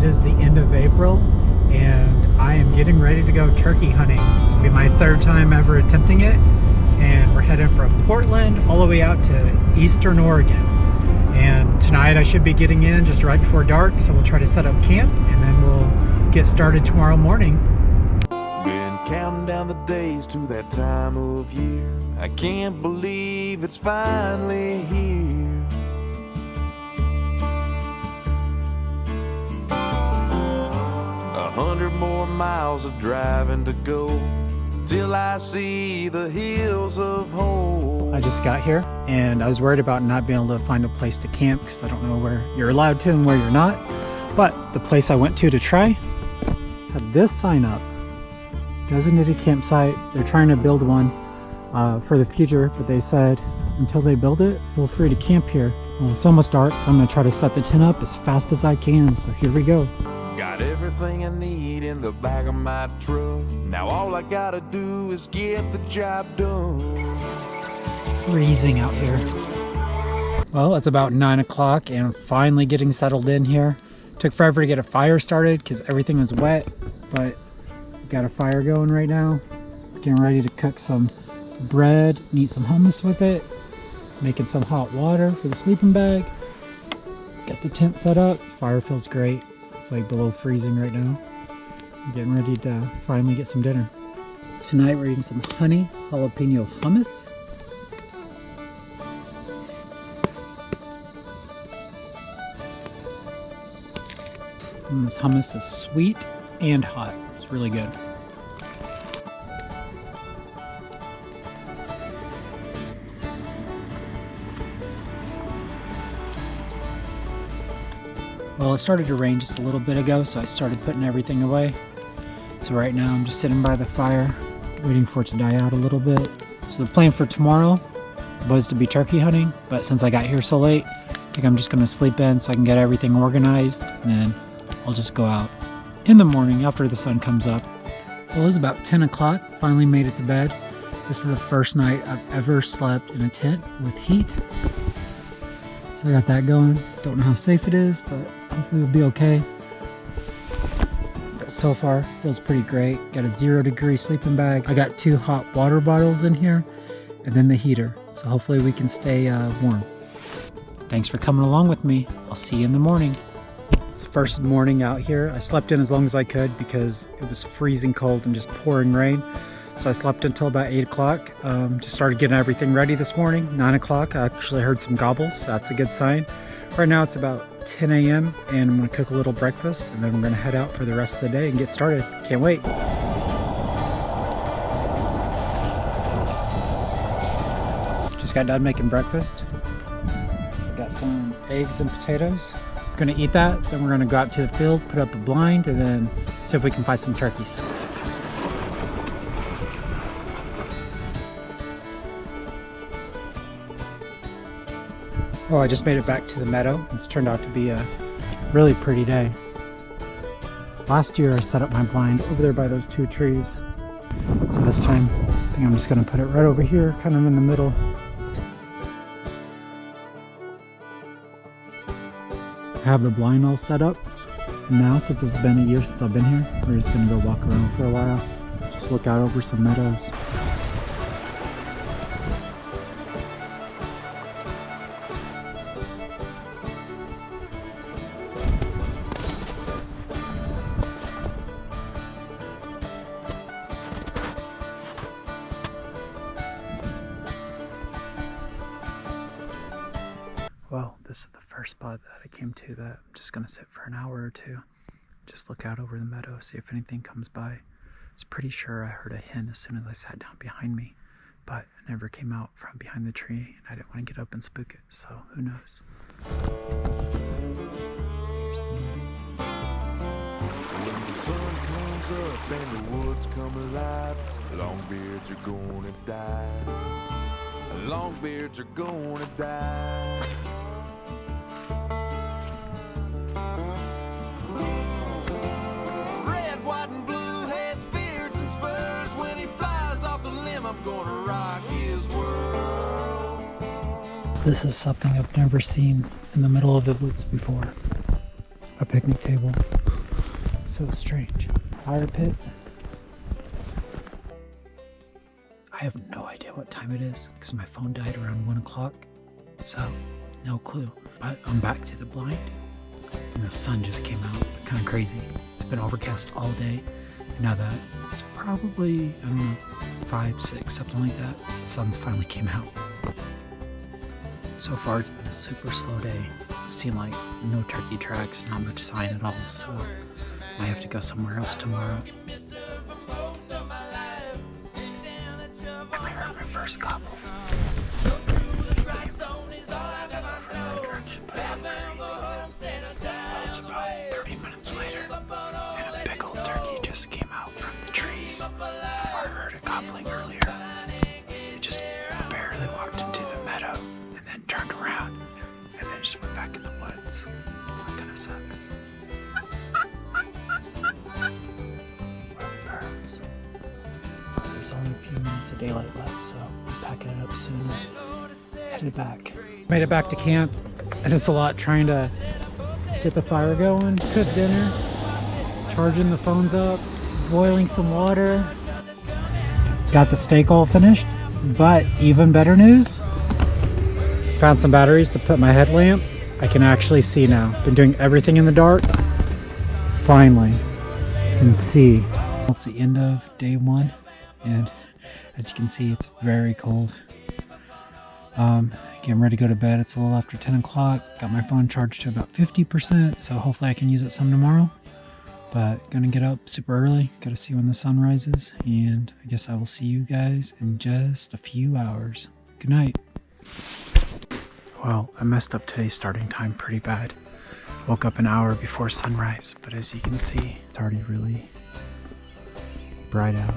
is the end of April and I am getting ready to go turkey hunting. This will be my third time ever attempting it, and we're heading from Portland all the way out to Eastern Oregon. And tonight I should be getting in just right before dark, so we'll try to set up camp and then we'll get started tomorrow morning. Been counting down the days to that time of year. I can't believe it's finally here. 100 more miles of driving to go till I see the hills of home. I just got here and I was worried about not being able to find a place to camp because I don't know where you're allowed to and where you're not. But the place I went to try had this sign up. Designated campsite. They're trying to build one for the future, but they said until they build it, feel free to camp here. Well, it's almost dark, so I'm gonna try to set the tent up as fast as I can. So here we go. Got everything I need in the back of my truck. Now all I gotta do is get the job done. Freezing out here. Well, it's about 9 o'clock and finally getting settled in here. Took forever to get a fire started because everything was wet, but got a fire going right now. Getting ready to cook some bread and eat some hummus with it. Making some hot water for the sleeping bag. Got the tent set up. Fire feels great. It's like below freezing right now. I'm getting ready to finally get some dinner. Tonight we're eating some honey jalapeno hummus. And this hummus is sweet and hot. It's really good. Well, it started to rain just a little bit ago, so I started putting everything away. So right now I'm just sitting by the fire, waiting for it to die out a little bit. So the plan for tomorrow was to be turkey hunting, but since I got here so late, I think I'm just gonna sleep in so I can get everything organized, and then I'll just go out in the morning after the sun comes up. Well, it was about 10 o'clock, finally made it to bed. This is the first night I've ever slept in a tent with heat. So I got that going. Don't know how safe it is, but hopefully we'll be okay. But so far, feels pretty great. Got a 0-degree sleeping bag. I got 2 hot water bottles in here, and then the heater. So hopefully we can stay warm. Thanks for coming along with me. I'll see you in the morning. It's the first morning out here. I slept in as long as I could because it was freezing cold and just pouring rain. So I slept until about 8 o'clock. Just started getting everything ready this morning. 9 o'clock, I actually heard some gobbles. So that's a good sign. Right now it's about 10 a.m. and I'm gonna cook a little breakfast and then we're gonna head out for the rest of the day and get started. Can't wait. Just got done making breakfast. So got some eggs and potatoes. Gonna eat that, then we're gonna go out to the field, put up a blind, and then see if we can find some turkeys. Oh, I just made it back to the meadow. It's turned out to be a really pretty day. Last year I set up my blind over there by those 2 trees. So this time I think I'm just gonna put it right over here, kind of in the middle. I have the blind all set up. And now, since it's been a year since I've been here, we're just gonna go walk around for a while. Just look out over some meadows. Well, this is the first spot that I came to that I'm just gonna sit for an hour or two. Just look out over the meadow, see if anything comes by. I was pretty sure I heard a hen as soon as I sat down behind me, but it never came out from behind the tree and I didn't want to get up and spook it, so who knows. When the sun comes up and the woods come alive, longbeards are gonna die. Longbeards are gonna die. Red, white, and blue heads, beards, and spurs. When he flies off the limb, I'm gonna rock his world. This is something I've never seen in the middle of the woods before. A picnic table. So strange. Fire pit. I have no idea what time it is because my phone died around 1 o'clock. So, no clue. But I'm back to the blind. And the sun just came out. Kind of crazy. It's been overcast all day. And now that it's probably, I don't know, 5, 6, something like that. The sun's finally came out. So far it's been a super slow day. I've seen like no turkey tracks, not much sign at all. So I have to go somewhere else tomorrow. And we heard my first gobble. It's about 30 minutes later, and a big old turkey just came out from the trees. I heard it gobbling earlier. It just barely walked into the meadow, and then turned around, and then just went back in the woods. That kind of sucks. Birds. There's only a few minutes of daylight left, so I'm packing it up soon. Headed back. Made it back to camp, and it's a lot trying to get the fire going, cook dinner, charging the phones up, boiling some water. Got the steak all finished, but even better news, found some batteries to put my headlamp. I can actually see now. Been doing everything in the dark. Finally can see. It's the end of day 1, and as you can see, it's very cold. Getting ready to go to bed. It's a little after 10 o'clock. Got my phone charged to about 50%, so hopefully I can use it some tomorrow. But gonna get up super early. Gotta see when the sun rises, and I guess I will see you guys in just a few hours. Good night. Well, I messed up today's starting time pretty bad. Woke up an hour before sunrise, but as you can see, it's already really bright out.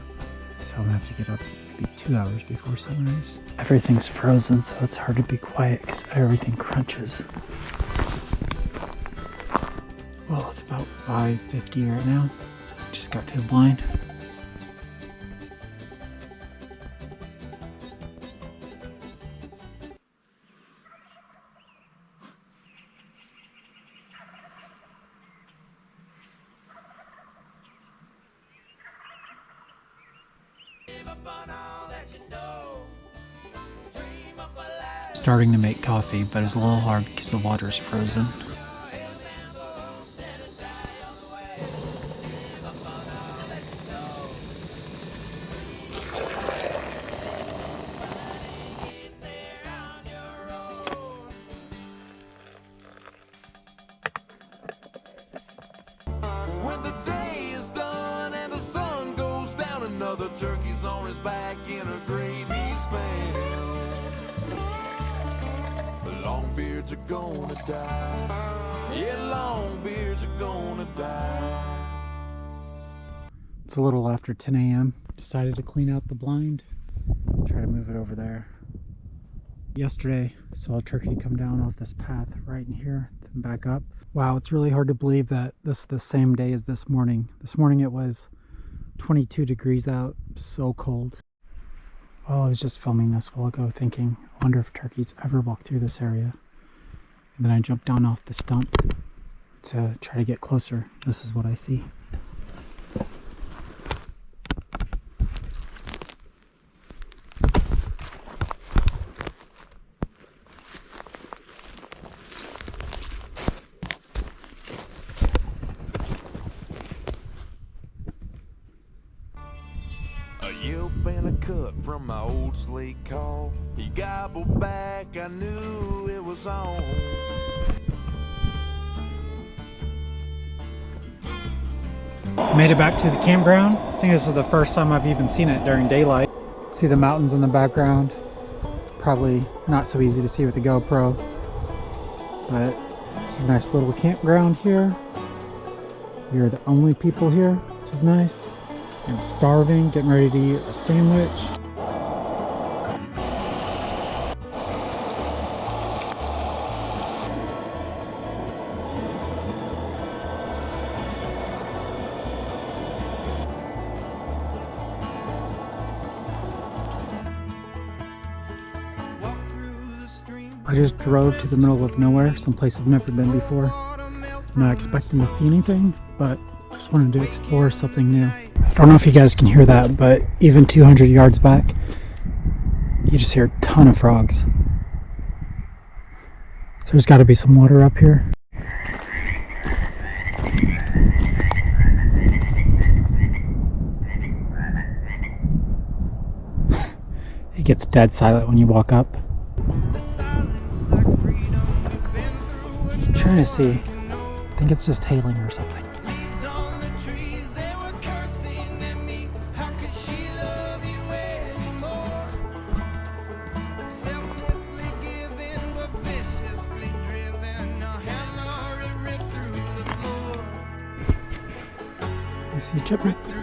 So I'm gonna have to get up maybe 2 hours before sunrise. Everything's frozen, so it's hard to be quiet because everything crunches. Well, it's about 5:50 right now. Just got to the blind. Starting to make coffee, but it's a little hard because the water's frozen. When the day is done and the sun goes down, another turkey's on his back in a gravy span. The longbeards are gonna die. Yeah, longbeards are gonna die. It's a little after 10 a.m. Decided to clean out the blind. Try to move it over there. Yesterday, saw a turkey come down off this path right in here, then back up. Wow, it's really hard to believe that this is the same day as this morning. This morning it was 22 degrees out, so cold. Well, I was just filming this a while ago thinking, I wonder if turkeys ever walk through this area. And then I jumped down off the stump to try to get closer. This is what I see. A yelp and a cut from my old sleigh call. He gobbled back, I knew it was on. Made it back to the campground. I think this is the first time I've even seen it during daylight. See the mountains in the background. Probably not so easy to see with the GoPro, but it's a nice little campground here. We are the only people here, which is nice. I'm starving, getting ready to eat a sandwich. I just drove to the middle of nowhere, someplace I've never been before. I'm not expecting to see anything, but Just wanted to explore something new. I don't know if you guys can hear that, but even 200 yards back, you just hear a ton of frogs. So there's got to be some water up here. It gets dead silent when you walk up. I'm trying to see. I think it's just hailing or something. I see chipmunks.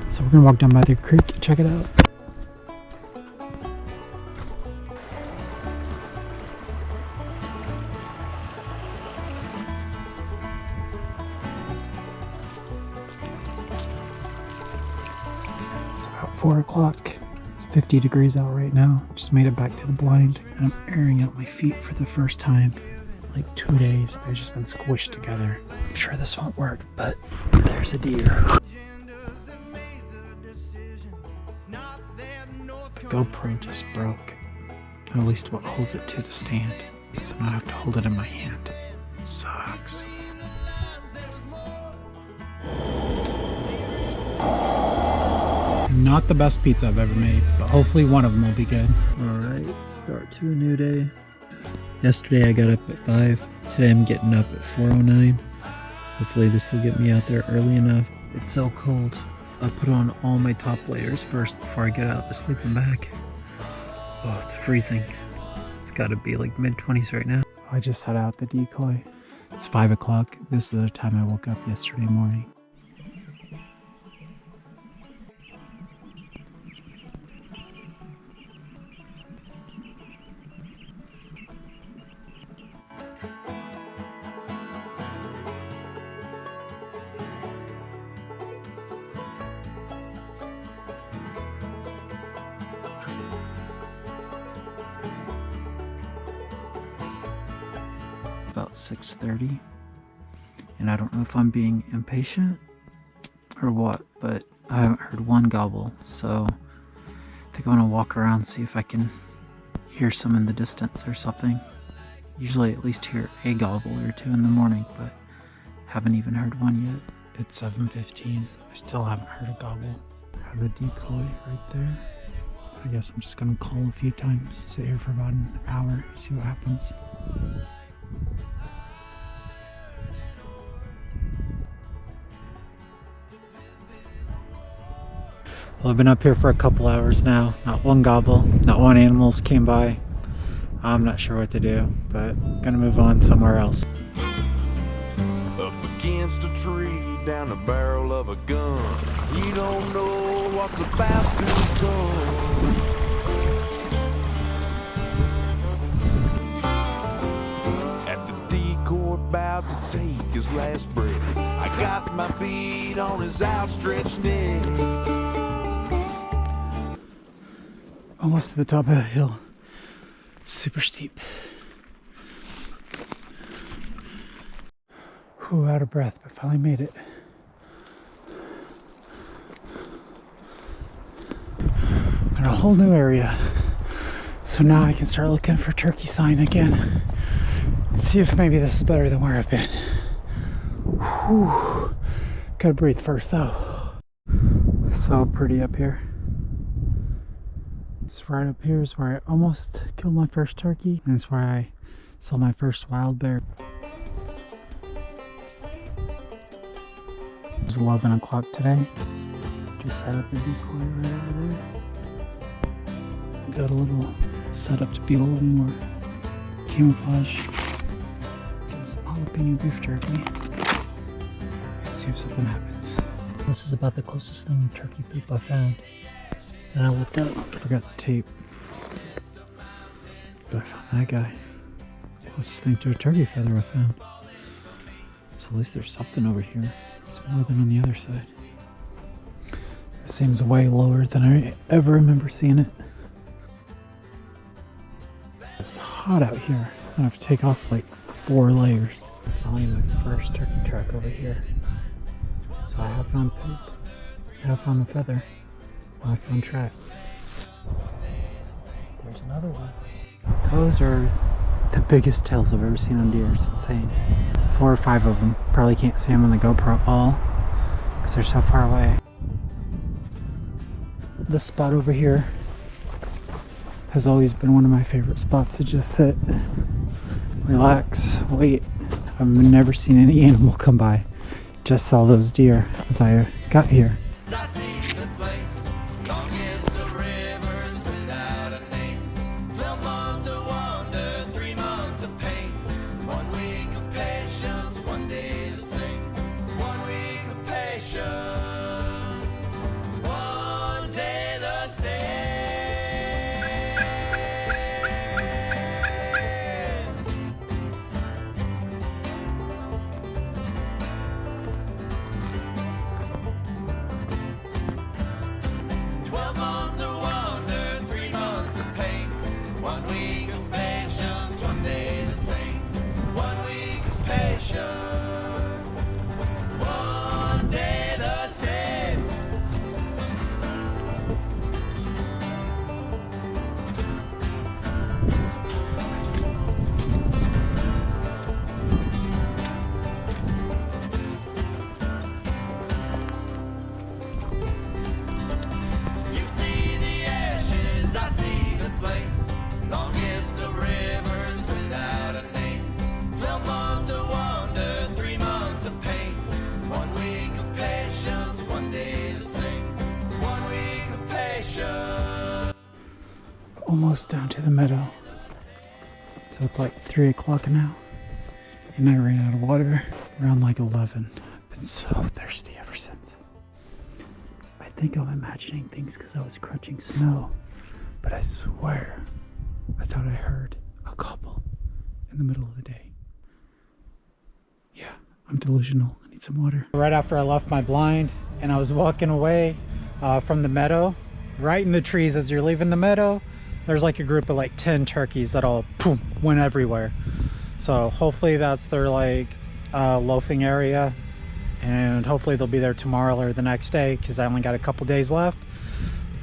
So we're gonna walk down by the creek and check it out. It's about 4 o'clock. It's 50 degrees out right now. Just made it back to the blind. And I'm airing out my feet for the first time in like 2 days. They've just been squished together. I'm sure this won't work, but there's a deer. The GoPro just broke, at least what holds it to the stand, so now I have to hold it in my hand. Sucks. Not the best pizza I've ever made, but hopefully one of them will be good. Alright, start to a new day. Yesterday I got up at 5, today I'm getting up at 4:09. Hopefully this will get me out there early enough. It's so cold. I put on all my top layers first before I get out the sleeping bag. Oh, it's freezing. It's got to be like mid-20s right now. I just set out the decoy. It's 5 o'clock. This is the time I woke up yesterday morning. About 6:30, and I don't know if I'm being impatient or what, but I haven't heard one gobble, so I think I'm gonna walk around, see if I can hear some in the distance or something. Usually at least hear a gobble or two in the morning, but haven't even heard one yet. It's 7:15. I still haven't heard a gobble. I have the decoy right there. I guess I'm just gonna call a few times, sit here for about an hour, see what happens. Well, I've been up here for a couple hours now. Not one gobble, not one animal's came by. I'm not sure what to do, but I'm gonna move on somewhere else. Up against a tree, down the barrel of a gun. You don't know what's about to come. At the decoy about to take his last breath, I got my bead on his outstretched neck. Almost to the top of the hill. Super steep. Whew, out of breath, but finally made it. In a whole new area. So now I can start looking for turkey sign again. Let's see if maybe this is better than where I've been. Whew. Gotta breathe first though. So pretty up here. It's right up here is where I almost killed my first turkey, and it's where I saw my first wild bear. It was 11 o'clock today. Just set up the decoy right over there. Got a little set up to be a little more camouflage. Getting some jalapeno beef jerky. Let's see if something happens. This is about the closest thing to turkey poop I found. And I looked up, forgot the tape. But I found that guy. It's the closest thing to a turkey feather I found. So at least there's something over here. It's more than on the other side. This seems way lower than I ever remember seeing it. It's hot out here. I have to take off like 4 layers. Finally my first turkey track over here. So I have found poop, I have found a feather, I found track. There's another one. Those are the biggest tails I've ever seen on deer. It's insane. 4 or 5 of them. Probably can't see them on the GoPro at all because they're so far away. This spot over here has always been one of my favorite spots to just sit, relax, wait. I've never seen any animal come by. Just saw those deer as I got here. Almost down to the meadow. So it's like 3 o'clock now. And I ran out of water around like 11. I've been so thirsty ever since. I think I'm imagining things because I was crunching snow. But I swear, I thought I heard a gobble in the middle of the day. Yeah, I'm delusional. I need some water. Right after I left my blind and I was walking away from the meadow, right in the trees as you're leaving the meadow, there's like a group of like 10 turkeys that all boom, went everywhere. So hopefully that's their like loafing area, and hopefully they'll be there tomorrow or the next day because I only got a couple days left.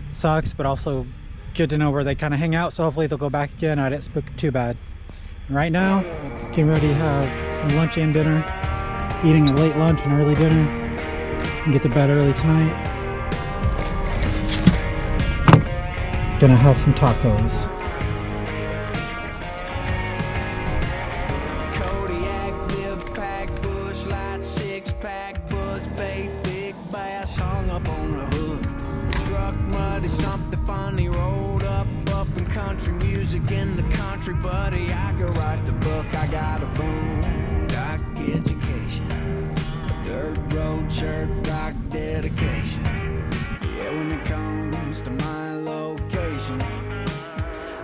Sucks, but also good to know where they kind of hang out, so hopefully they'll go back again. I didn't spook them too bad. Right now, getting ready to have some lunch and dinner, eating a late lunch and early dinner, and get to bed early tonight. Gonna have some tacos. Kodiak, lip pack, bush light, 6-pack, buzz bait, big bass hung up on the hook. Truck muddy, something funny, rolled up in country music in the country, buddy. I could write the book. I got a boondock education, a dirt road church rock dedication. Yeah, when it comes to my location,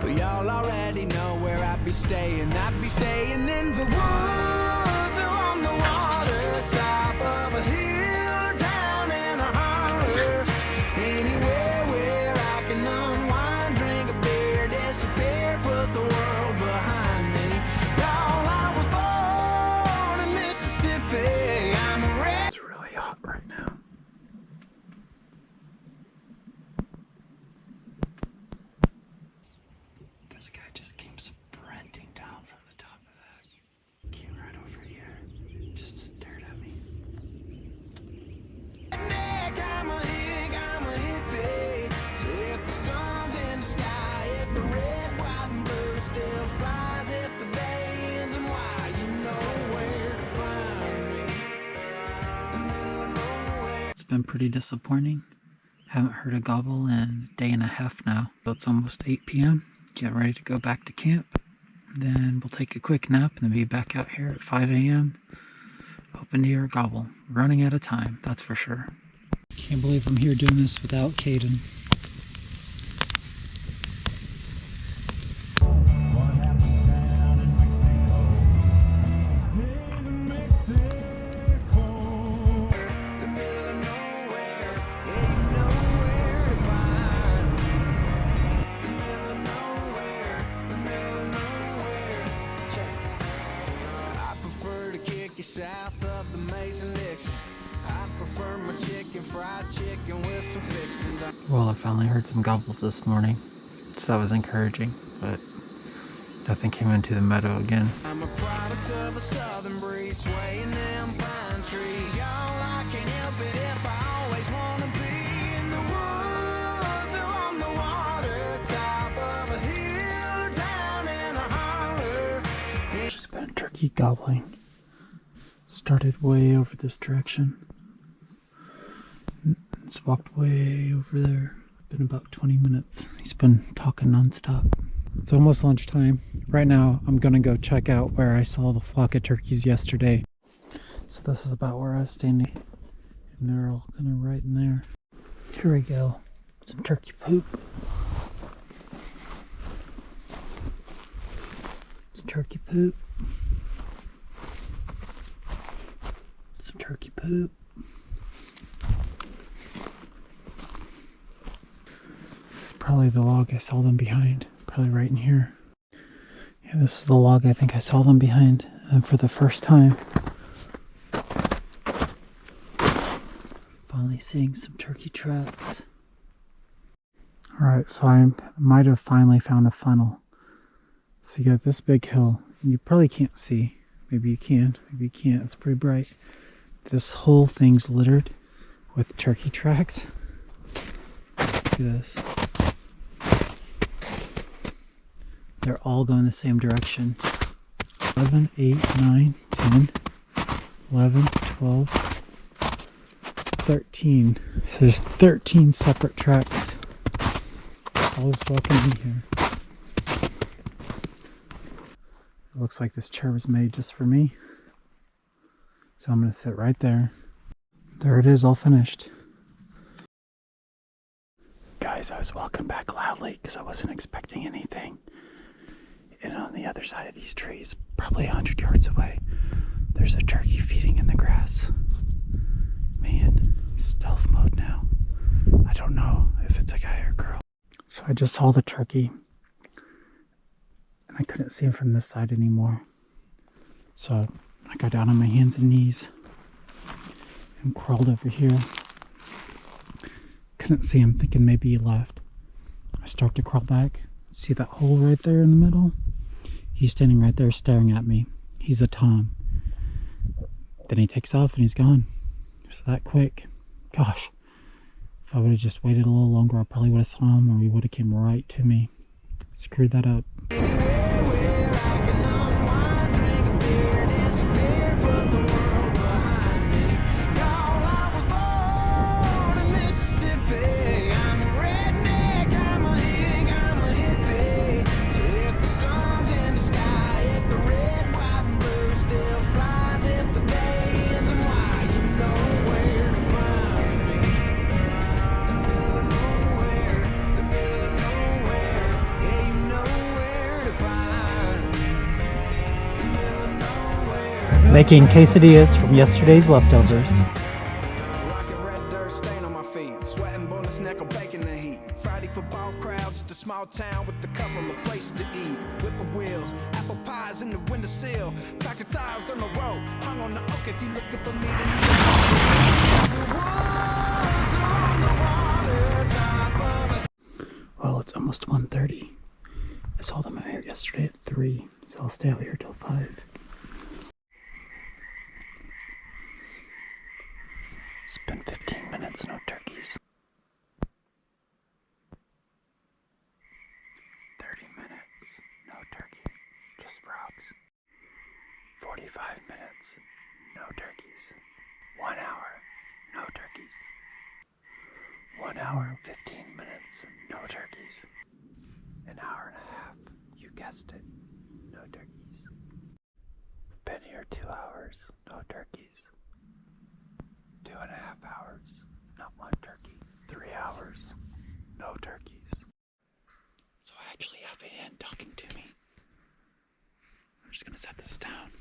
well, y'all already know where I'd be staying. I'd be staying in the woods or on the water, top of a hill or down in a holler, anywhere where I can unwind, drink a beer, disappear, put the world behind me. Y'all, I was born in Mississippi. I'm a red. It's really hot right now. This guy just came sprinting down from the top of that. Came right over here. Just stared at me. I'm a hick, I'm a hippie. So if the sun's in the sky, if the red, white, and blue still flies, if the day ends and why, you know where to find me. The middle of nowhere. It's been pretty disappointing. Haven't heard a gobble in a day and a half now. So it's almost 8 p.m. Getting ready to go back to camp. Then we'll take a quick nap and then be back out here at 5 a.m. hoping to hear a gobble. Running out of time, that's for sure. Can't believe I'm here doing this without Caden. The middle of nowhere, yeah, you know south of the Mason-Dixon. I prefer my chicken fried chicken with some fixings. Well, I finally heard some gobbles this morning, so that was encouraging, but nothing came into the meadow again. I'm a product of a southern breeze, swaying them pine trees. Y'all, I can't help it if I always wanna be in the woods or on the water, top of a hill or down in a holler. There's been a turkey gobbling. Started way over this direction. It's walked way over there. Been about 20 minutes. He's been talking nonstop. It's almost lunchtime. Right now, I'm gonna go check out where I saw the flock of turkeys yesterday. So this is about where I was standing. And they're all kind of right in there. Here we go. Some turkey poop. Some turkey poop. Some turkey poop. This is probably the log I saw them behind. Probably right in here. Yeah, this is the log I think I saw them behind. And for the first time, finally seeing some turkey tracks. Alright, so I might have finally found a funnel. So you got this big hill. You probably can't see. Maybe you can, maybe you can't. It's pretty bright. This whole thing's littered with turkey tracks. Look at this. They're all going the same direction. 11, 8, 9, 10, 11, 12, 13. So there's 13 separate tracks. All just walking in here. It looks like this chair was made just for me. So I'm going to sit right there. There it is, all finished. Guys, I was walking back loudly because I wasn't expecting anything. And on the other side of these trees, probably 100 yards away, there's a turkey feeding in the grass. Man, stealth mode now. I don't know if it's a guy or a girl. So I just saw the turkey, and I couldn't see him from this side anymore. So I got down on my hands and knees and crawled over here. Couldn't see him, thinking maybe he left. I start to crawl back. See that hole right there in the middle? He's standing right there staring at me. He's a tom. Then he takes off and he's gone. Just that quick. Gosh. If I would have just waited a little longer, I probably would have saw him, or he would have came right to me. Screwed that up. Making quesadillas from yesterday's leftovers. Rockin' red dirt stain on my feet, sweating bullets, neck of bacon and heat. Friday football crowd, just a small town with a couple of places to eat. Whipper wheels, apple pies in the windowsill, tractor tires on the road, hung on the oak. If you looking for me, then you Well, it's almost 1:30. I saw them out here yesterday at 3, so I'll stay out here till 5. It's been 15 minutes, no turkeys. 30 minutes, no turkey, just frogs. 45 minutes, no turkeys. 1 hour, no turkeys. 1 hour and 15 minutes, no turkeys. An hour and a half, you guessed it, no turkeys. Been here 2 hours, no turkeys. 2.5 hours, not one turkey. 3 hours, no turkeys. So I actually have a hen talking to me. I'm just gonna set this down.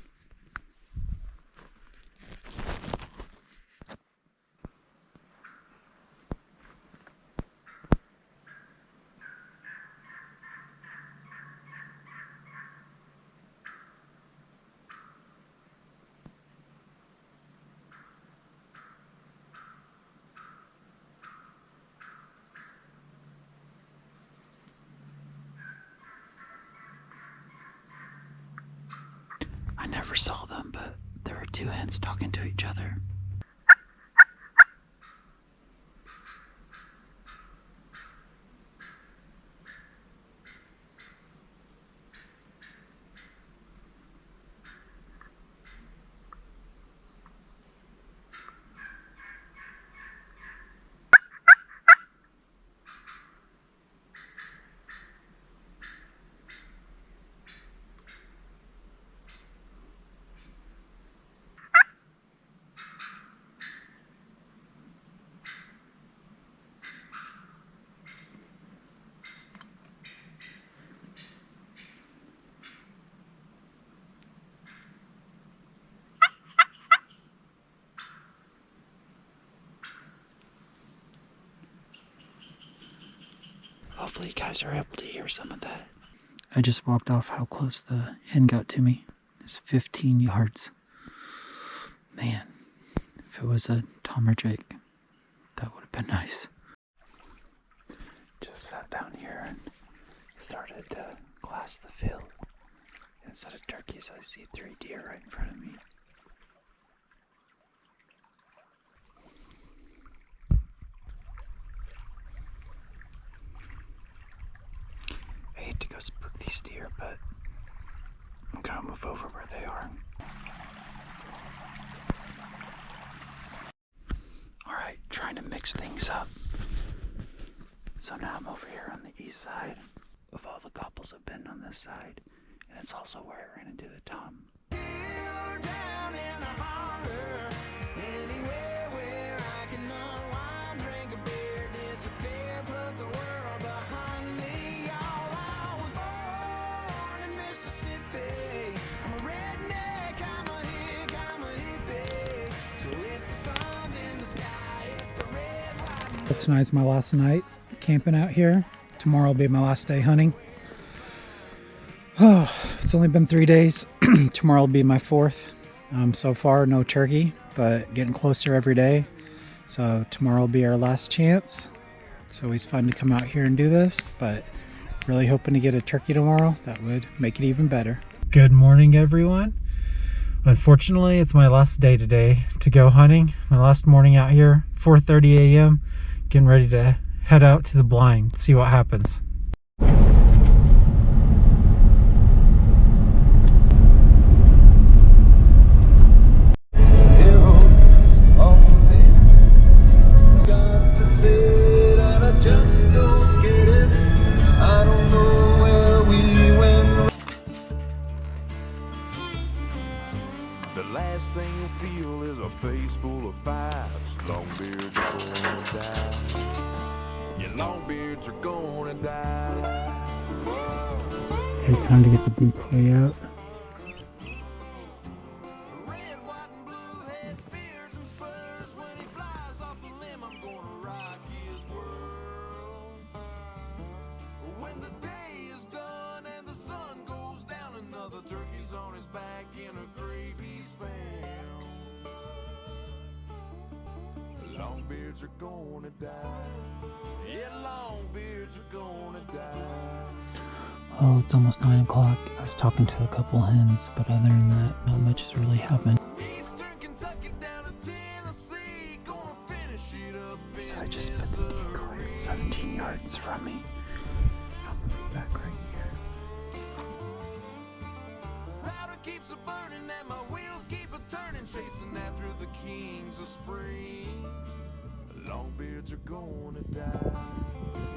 never saw them, but there were two hens talking to each other. Hopefully you guys are able to hear some of that. I just walked off how close the hen got to me. It's 15 yards. Man, if it was a Tom or Jake, that would have been nice. Just sat down here and started to glass the field. Instead of turkeys, I see 3 deer right in front of me. I hate to go spook these deer, but I'm gonna move over where they are. Alright, trying to mix things up. So now I'm over here on the east side of all the couples have been on this side, and it's also where I ran into the Tom. Down in a holler, anywhere where I can unwind, drink a beer, disappear, put the world behind me. Y'all, I was born in Mississippi. I'm a redneck, I'm a hick, I'm a hippie. So if the sun's in the sky, if the red, white, Tonight's my last night camping out here. Tomorrow will be my last day hunting. Oh, it's only been 3 days. Tomorrow will be my 4th. So far, no turkey, but getting closer every day. So tomorrow will be our last chance. It's always fun to come out here and do this, but really hoping to get a turkey tomorrow. That would make it even better. Good morning, everyone. Unfortunately, it's my last day today to go hunting. My last morning out here, 4:30 a.m. Getting ready to head out to the blind, see what happens. The last thing you'll feel is a face full of fives. Longbeards are gonna die. Yeah, longbeards are gonna die. Okay, time to get the decoy out. Red, white, and blue heads, beards, and spurs. When he flies off the limb, I'm gonna rock his world. When the day is done and the sun goes down, another turkey's on his back in a grave he's found. Longbeards are gonna die. Yeah, longbeards are gonna die. Oh, it's almost 9 o'clock. I was talking to a couple hens, but other than that, not much has really happened. Eastern Kentucky down to Tennessee, gonna finish it up. So I just put the decoy 17 yards from me. I'll move it back right here. Powder keeps a burning and my wheels keep a turning, chasing after the kings of spring. Longbeards are gonna die.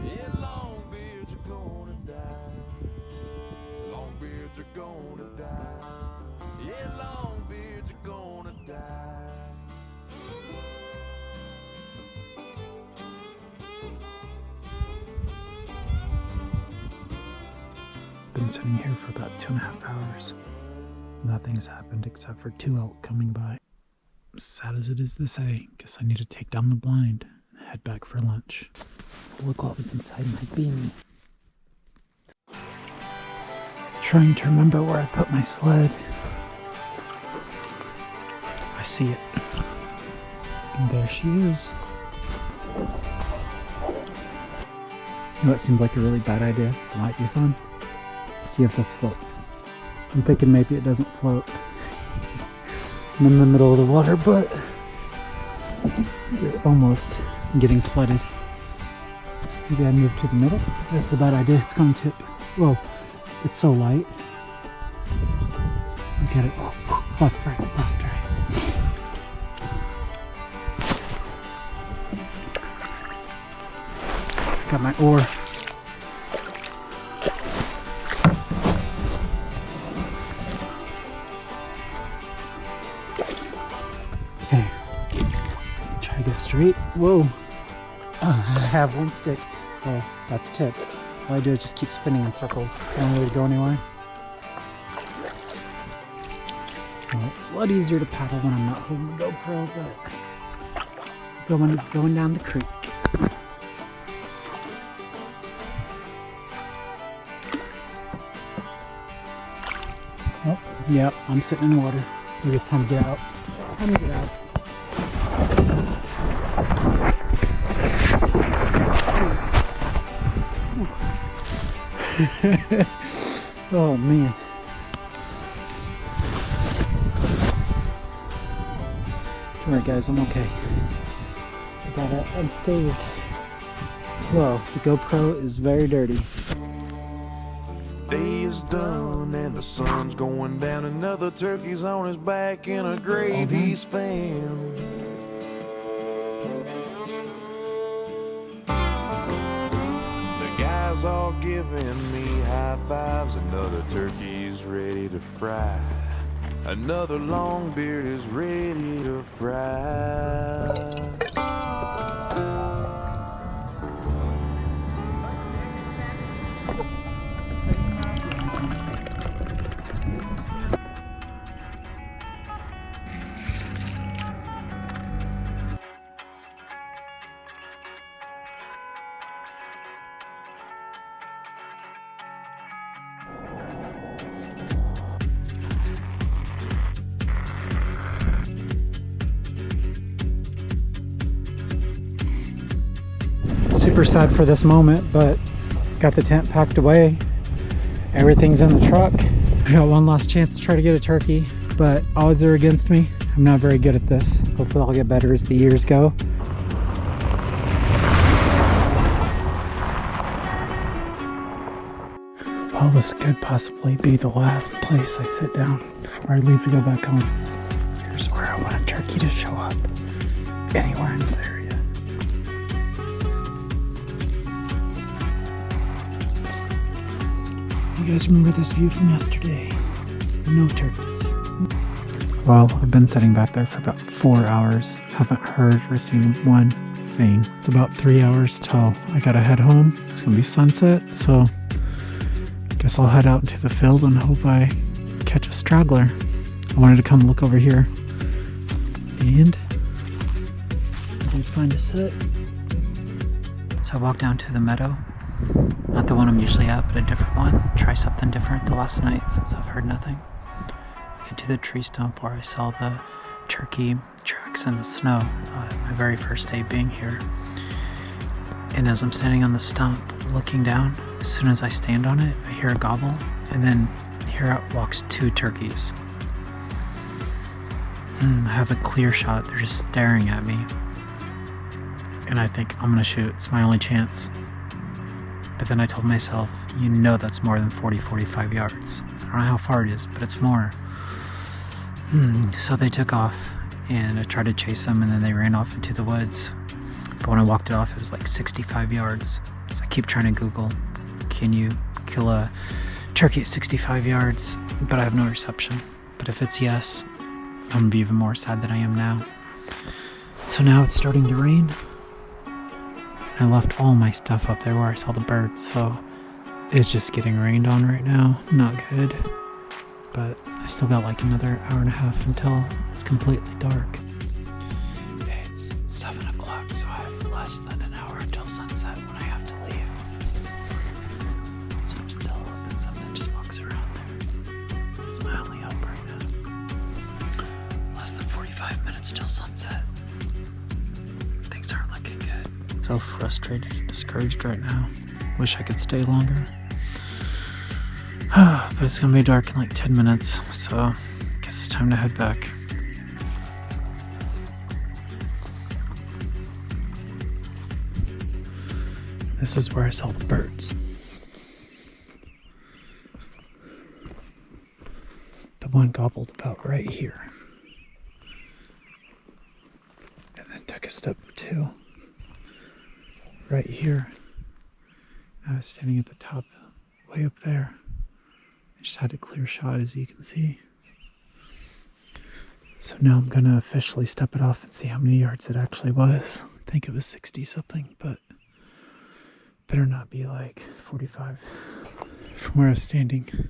Yeah, longbeards are gonna die. Longbeards are gonna die. Yeah, longbeards are gonna die. Been sitting here for about 2.5 hours. Nothing's happened except for 2 elk coming by. Sad as it is to say, guess I need to take down the blind and head back for lunch. Look what was inside my beanie. Trying to remember where I put my sled. I see it. And there she is. You know what seems like a really bad idea? It might be fun. See if this floats. I'm thinking maybe it doesn't float. I'm in the middle of the water, but we're almost getting flooded. Maybe I move to the middle. This is a bad idea. It's going to tip. Whoa, it's so light. Look at it. Left, right, left, right. Got my oar. Okay, try to go straight. Whoa, I have one stick. Oh, that's the tip. All I do is just keep spinning in circles. It's the only way to go anywhere. Well, it's a lot easier to paddle when I'm not holding the GoPro, but going down the creek. Oh, yep, I'm sitting in water. Maybe it's time to get out. Time to get out. Oh man. Alright guys, I'm okay. I got it unscathed. Whoa, the GoPro is very dirty. Day is done and the sun's going down. Another turkey's on his back in a grave he's found. The guys all giving me high fives. Another turkey's ready to fry. Another longbeard is ready to fry. Super sad for this moment, but got the tent packed away. Everything's in the truck. I got one last chance to try to get a turkey, but odds are against me. I'm not very good at this. Hopefully I'll get better as the years go. Well, this could possibly be the last place I sit down before I leave to go back home. Here's where I want a turkey to show up. Anywhere in this area. You guys remember this view from yesterday? No turkeys. Well, I've been sitting back there for about 4 hours. Haven't heard or seen one thing. It's about 3 hours till I gotta head home. It's gonna be sunset, so guess I'll head out into the field and hope I catch a straggler. I wanted to come look over here. And I did find a sit. So I walked down to the meadow. Not the one I'm usually at, but a different one. Try something different the last night since I've heard nothing. I get to the tree stump where I saw the turkey tracks in the snow. My very first day being here. And as I'm standing on the stump looking down, as soon as I stand on it, I hear a gobble, and then here out walks 2 turkeys. I have a clear shot. They're just staring at me. And I think I'm gonna shoot. It's my only chance. But then I told myself, you know that's more than 40-45 yards. I don't know how far it is, but it's more. So they took off, and I tried to chase them, and then they ran off into the woods. But when I walked it off, it was like 65 yards. So I keep trying to Google, can you kill a turkey at 65 yards? But I have no reception. But if it's yes, I'm gonna be even more sad than I am now. So now it's starting to rain. I left all my stuff up there where I saw the birds, so it's just getting rained on right now. Not good. But I still got like another hour and a half until it's completely dark. It's 7 o'clock, so I have less than an hour until sunset when I have to leave. So I'm still hoping something just walks around there. It's my only hope right now. Less than 45 minutes till sunset. Things aren't looking good. So frustrated and discouraged right now. Wish I could stay longer. But it's gonna be dark in like 10 minutes, so I guess it's time to head back. This is where I saw the birds. The one gobbled about right here. And then took a step or two right here. I was standing at the top, way up there. I just had a clear shot, as you can see. So now I'm gonna officially step it off and see how many yards it actually was. I think it was 60 something, but better not be like 45. From where I was standing,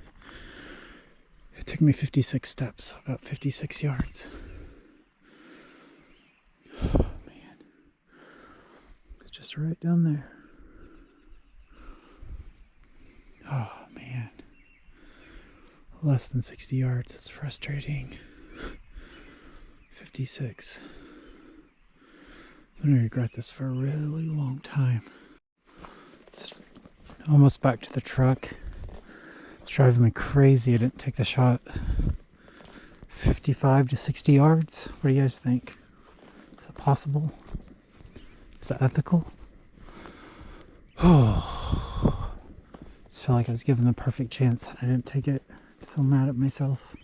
it took me 56 steps, so about 56 yards. Oh man, it's just right down there. Oh man, less than 60 yards, it's frustrating. 56. I'm gonna regret this for a really long time. It's almost back to the truck. It's driving me crazy I didn't take the shot. 55 to 60 yards. What do you guys think? Is that possible? Is that ethical? Oh, I just felt like I was given the perfect chance and I didn't take it. I'm so mad at myself.